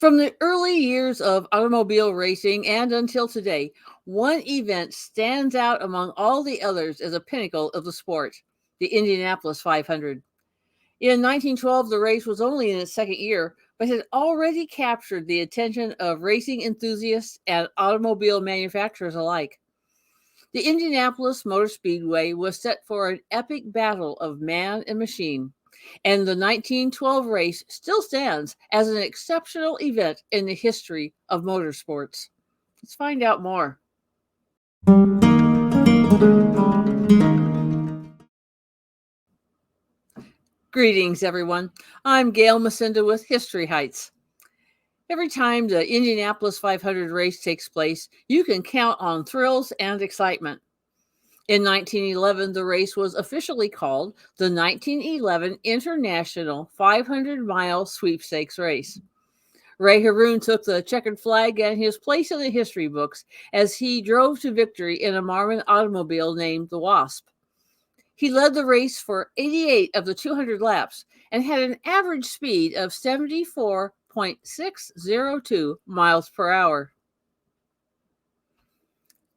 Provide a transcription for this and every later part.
From the early years of automobile racing and until today, one event stands out among all the others as a pinnacle of the sport: the Indianapolis 500. In 1912, the race was only in its second year, but had already captured the attention of racing enthusiasts and automobile manufacturers alike. The Indianapolis Motor Speedway was set for an epic battle of man and machine, and the 1912 race still stands as an exceptional event in the history of motorsports. Let's find out more. Greetings, everyone. I'm Gail Macinda with History Heights. Every time the Indianapolis 500 race takes place, you can count on thrills and excitement. In 1911, the race was officially called the 1911 International 500-Mile Sweepstakes Race. Ray Haroon took the checkered flag and his place in the history books as he drove to victory in a Marmon automobile named the Wasp. He led the race for 88 of the 200 laps and had an average speed of 74.602 miles per hour.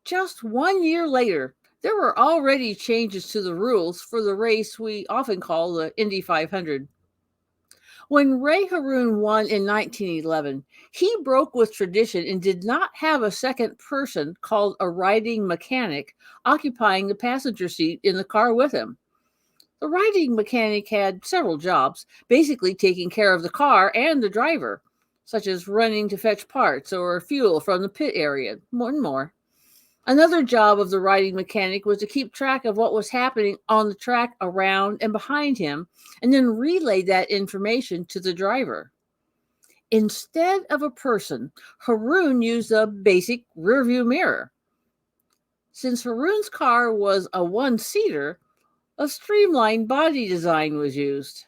Just 1 year later, there were already changes to the rules for the race we often call the Indy 500. When Ray Haroon won in 1911, he broke with tradition and did not have a second person called a riding mechanic occupying the passenger seat in the car with him. The riding mechanic had several jobs, basically taking care of the car and the driver, such as running to fetch parts or fuel from the pit area, and more. Another job of the riding mechanic was to keep track of what was happening on the track around and behind him, and then relay that information to the driver. Instead of a person, Haroon used a basic rearview mirror. Since Haroon's car was a one-seater, a streamlined body design was used.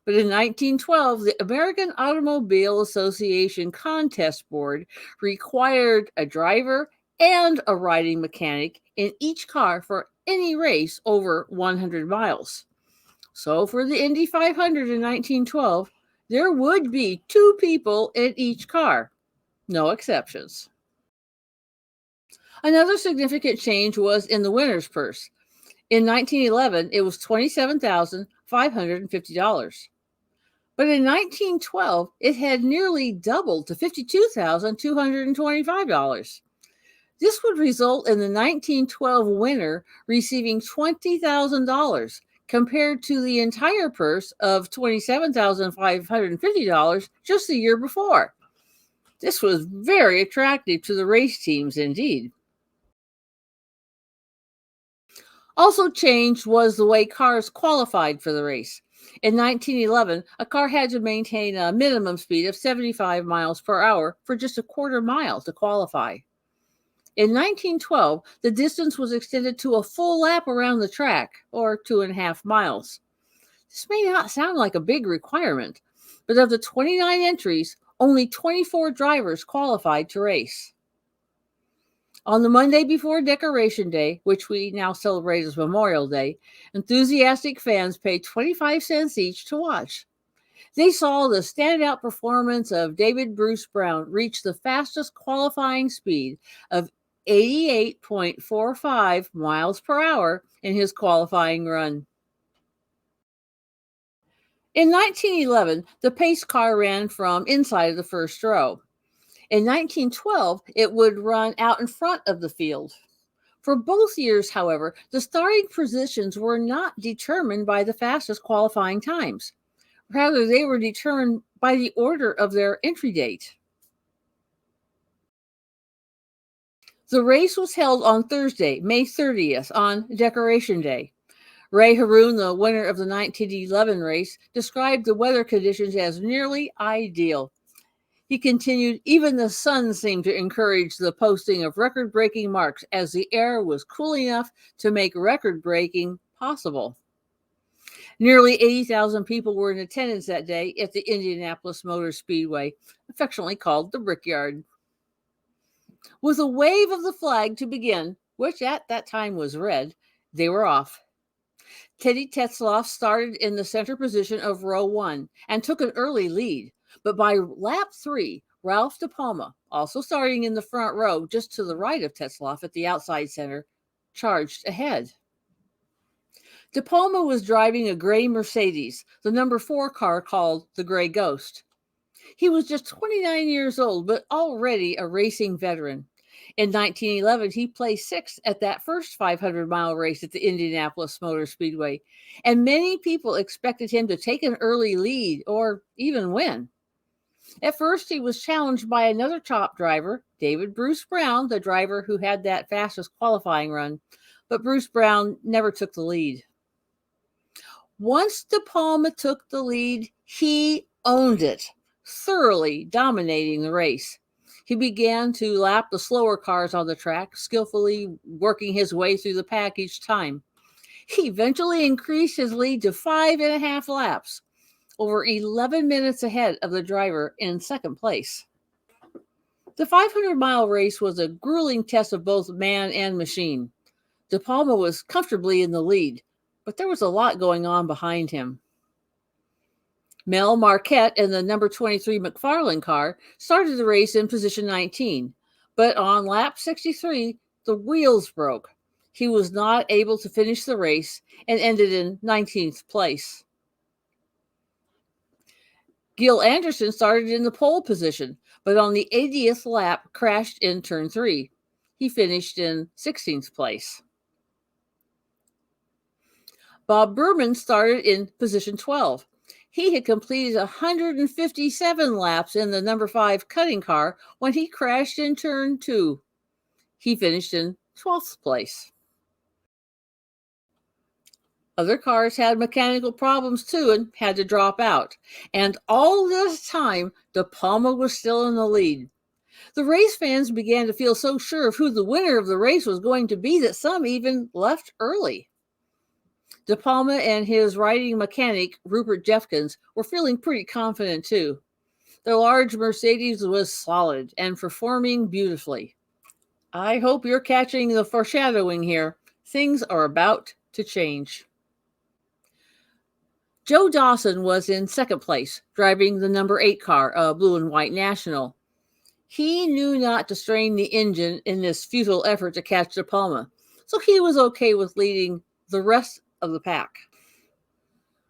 But in 1912, the American Automobile Association Contest Board required a driver and a riding mechanic in each car for any race over 100 miles. So for the Indy 500 in 1912, there would be 2 people in each car, no exceptions. Another significant change was in the winner's purse. In 1911, it was $27,550. But in 1912, it had nearly doubled to $52,225. This would result in the 1912 winner receiving $20,000 compared to the entire purse of $27,550 just the year before. This was very attractive to the race teams indeed. Also changed was the way cars qualified for the race. In 1911, a car had to maintain a minimum speed of 75 miles per hour for just a quarter mile to qualify. In 1912, the distance was extended to a full lap around the track, or 2.5 miles. This may not sound like a big requirement, but of the 29 entries, only 24 drivers qualified to race. On the Monday before Decoration Day, which we now celebrate as Memorial Day, enthusiastic fans paid 25 cents each to watch. They saw the standout performance of David Bruce Brown reach the fastest qualifying speed of 88.45 miles per hour in his qualifying run. In 1911, the pace car ran from inside of the first row. In 1912, it would run out in front of the field. For both years, however, the starting positions were not determined by the fastest qualifying times. Rather, they were determined by the order of their entry date. The race was held on Thursday, May 30th, on Decoration Day. Ray Haroon, the winner of the 1911 race, described the weather conditions as nearly ideal. He continued, even the sun seemed to encourage the posting of record-breaking marks as the air was cool enough to make record-breaking possible. Nearly 80,000 people were in attendance that day at the Indianapolis Motor Speedway, affectionately called the Brickyard. With a wave of the flag to begin, which at that time was red, they were off. Teddy Tetzloff started in the center position of row 1 and took an early lead, But by lap 3, Ralph De Palma, also starting in the front row just to the right of Tetzlaff at the outside center, charged ahead. De Palma was driving a gray Mercedes, the number 4 car called the Gray Ghost. He was just 29 years old, but already a racing veteran. In 1911, he placed 6th at that first 500-mile race at the Indianapolis Motor Speedway, and many people expected him to take an early lead or even win. At first, he was challenged by another top driver, David Bruce Brown, the driver who had that fastest qualifying run, but Bruce Brown never took the lead. Once De Palma took the lead, he owned it, thoroughly dominating the race. He began to lap the slower cars on the track, skillfully working his way through the pack each time. He eventually increased his lead to 5.5 laps, over 11 minutes ahead of the driver in second place. The 500-mile race was a grueling test of both man and machine. De Palma was comfortably in the lead, but there was a lot going on behind him. Mel Marquette in the number 23 McFarlane car started the race in position 19, but on lap 63, the wheels broke. He was not able to finish the race and ended in 19th place. Gil Anderson started in the pole position, but on the 80th lap crashed in turn 3. He finished in 16th place. Bob Berman started in position 12. He had completed 157 laps in the number 5 cutting car when he crashed in turn 2. He finished in 12th place. Other cars had mechanical problems too and had to drop out. And all this time, De Palma was still in the lead. The race fans began to feel so sure of who the winner of the race was going to be that some even left early. De Palma and his riding mechanic, Rupert Jeffkins, were feeling pretty confident too. The large Mercedes was solid and performing beautifully. I hope you're catching the foreshadowing here. Things are about to change. Joe Dawson was in second place, driving the number 8 car, a blue and white National. He knew not to strain the engine in this futile effort to catch De Palma, so he was okay with leading the rest of the pack.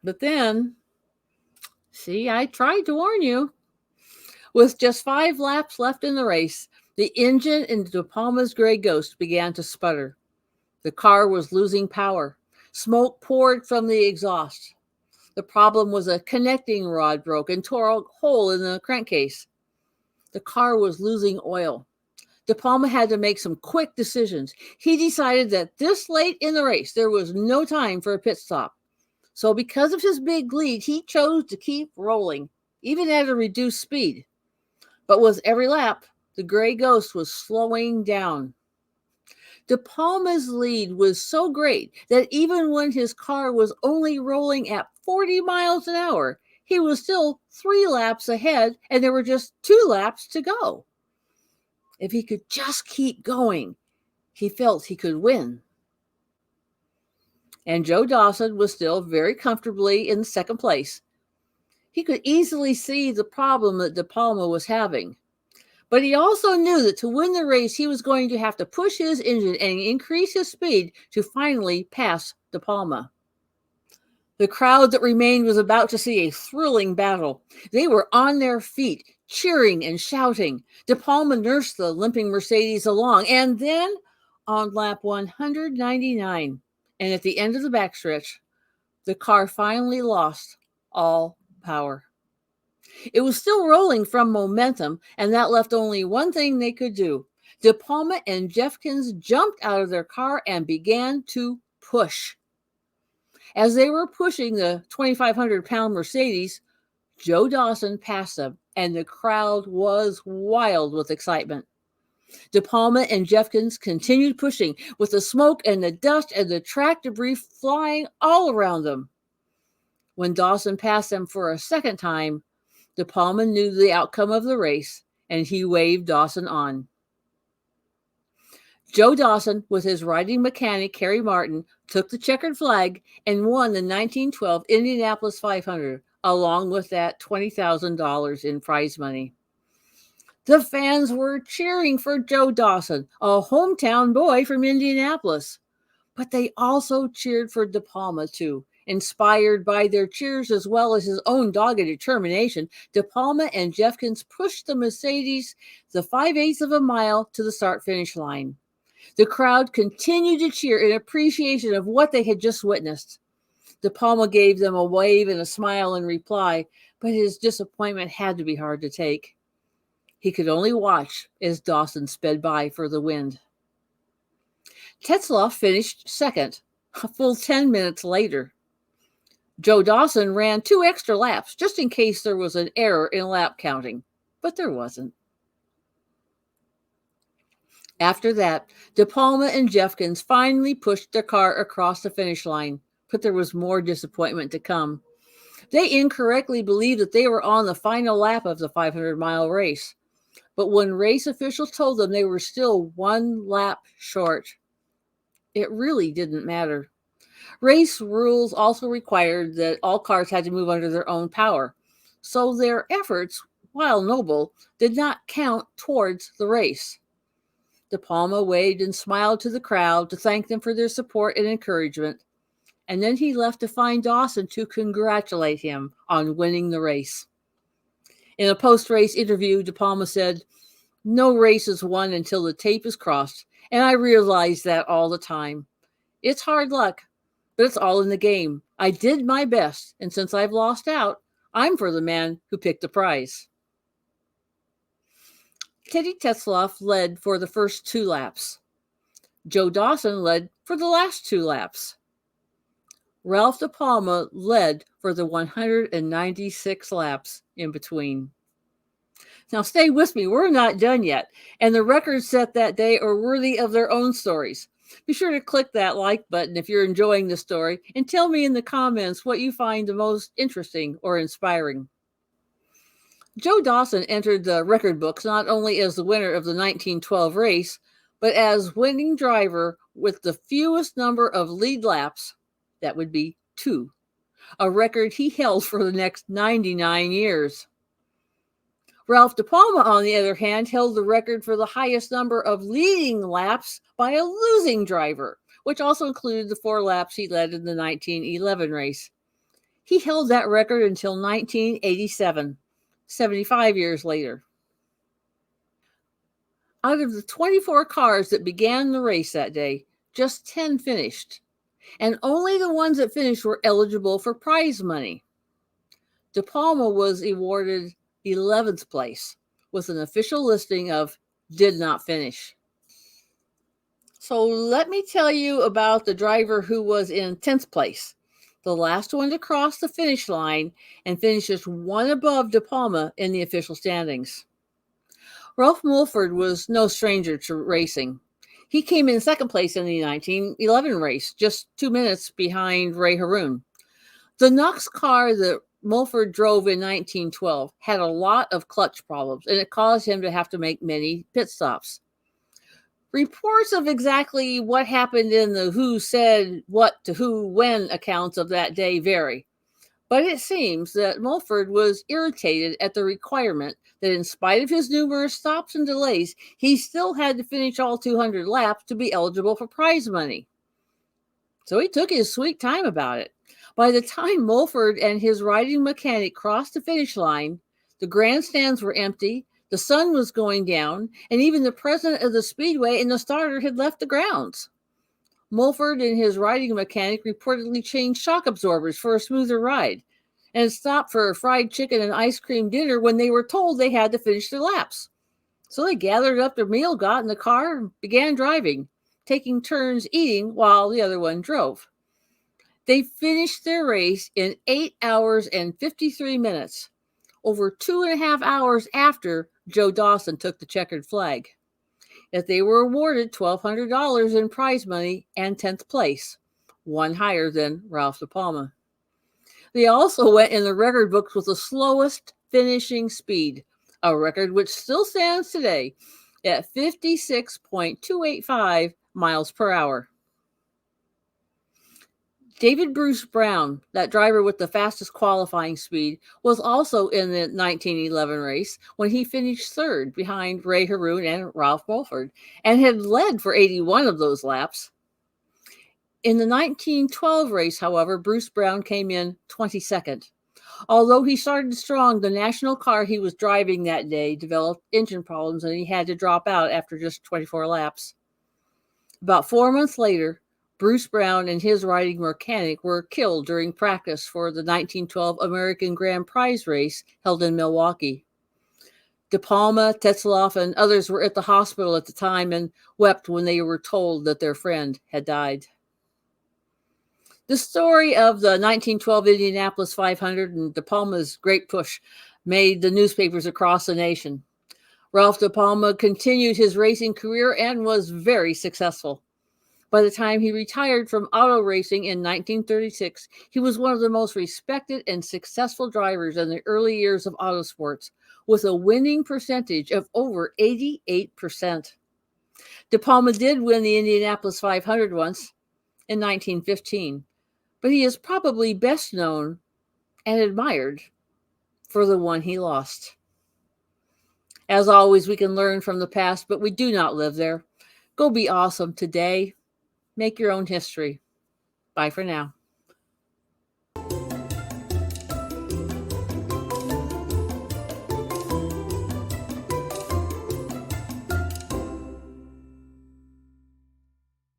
But then, see, I tried to warn you. With just 5 laps left in the race, the engine in De Palma's Gray Ghost began to sputter. The car was losing power. Smoke poured from the exhaust. The problem was a connecting rod broke and tore a hole in the crankcase. The car was losing oil. De Palma had to make some quick decisions. He decided that this late in the race, there was no time for a pit stop. So because of his big lead, he chose to keep rolling, even at a reduced speed. But with every lap, the Gray Ghost was slowing down. De Palma's lead was so great that even when his car was only rolling at 40 miles an hour, he was still 3 laps ahead, and there were just 2 laps to go. If he could just keep going, he felt he could win. And Joe Dawson was still very comfortably in second place. He could easily see the problem that De Palma was having. But he also knew that to win the race, he was going to have to push his engine and increase his speed to finally pass De Palma. The crowd that remained was about to see a thrilling battle. They were on their feet, cheering and shouting. De Palma nursed the limping Mercedes along, and then on lap 199, and at the end of the backstretch, the car finally lost all power. It was still rolling from momentum, and that left only one thing they could do. De Palma and Jeffkins jumped out of their car and began to push. As they were pushing the 2,500-pound Mercedes, Joe Dawson passed them, and the crowd was wild with excitement. De Palma and Jeffkins continued pushing, with the smoke and the dust and the track debris flying all around them. When Dawson passed them for a second time, De Palma knew the outcome of the race, and he waved Dawson on. Joe Dawson, with his riding mechanic, Harry Martin, took the checkered flag and won the 1912 Indianapolis 500, along with that $20,000 in prize money. The fans were cheering for Joe Dawson, a hometown boy from Indianapolis. But they also cheered for De Palma, too. Inspired by their cheers as well as his own dogged determination, De Palma and Jeffkins pushed the Mercedes the 5/8 of a mile to the start-finish line. The crowd continued to cheer in appreciation of what they had just witnessed. De Palma gave them a wave and a smile in reply, but his disappointment had to be hard to take. He could only watch as Dawson sped by for the win. Tetzlaff finished second, a full 10 minutes later. Joe Dawson ran 2 extra laps just in case there was an error in lap counting, but there wasn't. After that, De Palma and Jeffkins finally pushed their car across the finish line, but there was more disappointment to come. They incorrectly believed that they were on the final lap of the 500-mile race, but when race officials told them they were still 1 lap short, it really didn't matter. Race rules also required that all cars had to move under their own power, so their efforts, while noble, did not count towards the race. De Palma waved and smiled to the crowd to thank them for their support and encouragement, and then he left to find Dawson to congratulate him on winning the race. In a post-race interview, De Palma said, "No race is won until the tape is crossed, and I realize that all the time. It's hard luck, but it's all in the game. I did my best, and since I've lost out, I'm for the man who picked the prize." Teddy Tetzlaff led for the first 2 laps. Joe Dawson led for the last 2 laps. Ralph De Palma led for the 196 laps in between. Now stay with me, we're not done yet, and the records set that day are worthy of their own stories. Be sure to click that like button if you're enjoying the story, and tell me in the comments what you find the most interesting or inspiring. Joe Dawson entered the record books not only as the winner of the 1912 race, but as winning driver with the fewest number of lead laps. That would be 2, a record he held for the next 99 years. Ralph De Palma, on the other hand, held the record for the highest number of leading laps by a losing driver, which also included the 4 laps he led in the 1911 race. He held that record until 1987, 75 years later. Out of the 24 cars that began the race that day, just 10 finished, and only the ones that finished were eligible for prize money. De Palma was awarded 11th place, with an official listing of did not finish. So let me tell you about the driver who was in 10th place, the last one to cross the finish line and finish just 1 above De Palma in the official standings. Ralph Mulford was no stranger to racing. He came in 2nd place in the 1911 race, just 2 minutes behind Ray Haroon. The Knox car that Mulford drove in 1912 had a lot of clutch problems, and it caused him to have to make many pit stops. Reports of exactly what happened in the who said what to who when accounts of that day vary, but it seems that Mulford was irritated at the requirement that in spite of his numerous stops and delays, he still had to finish all 200 laps to be eligible for prize money. So he took his sweet time about it. By the time Mulford and his riding mechanic crossed the finish line, the grandstands were empty, the sun was going down, and even the president of the speedway and the starter had left the grounds. Mulford and his riding mechanic reportedly changed shock absorbers for a smoother ride and stopped for a fried chicken and ice cream dinner when they were told they had to finish their laps. So they gathered up their meal, got in the car, and began driving, taking turns eating while the other one drove. They finished their race in 8 hours and 53 minutes, over 2.5 hours after Joe Dawson took the checkered flag. Yet they were awarded $1,200 in prize money and 10th place, 1 higher than Ralph De Palma. They also went in the record books with the slowest finishing speed, a record which still stands today at 56.285 miles per hour. David Bruce Brown, that driver with the fastest qualifying speed, was also in the 1911 race when he finished third behind Ray Haroon and Ralph Mulford and had led for 81 of those laps. In the 1912 race, however, Bruce Brown came in 22nd. Although he started strong, the national car he was driving that day developed engine problems and he had to drop out after just 24 laps. About 4 months later, Bruce Brown and his riding mechanic were killed during practice for the 1912 American Grand Prize race held in Milwaukee. De Palma, Tetzlaff, and others were at the hospital at the time and wept when they were told that their friend had died. The story of the 1912 Indianapolis 500 and De Palma's great push made the newspapers across the nation. Ralph De Palma continued his racing career and was very successful. By the time he retired from auto racing in 1936, he was one of the most respected and successful drivers in the early years of autosports, with a winning percentage of over 88%. De Palma did win the Indianapolis 500 once in 1915, but he is probably best known and admired for the one he lost. As always, we can learn from the past, but we do not live there. Go be awesome today. Make your own history. Bye for now.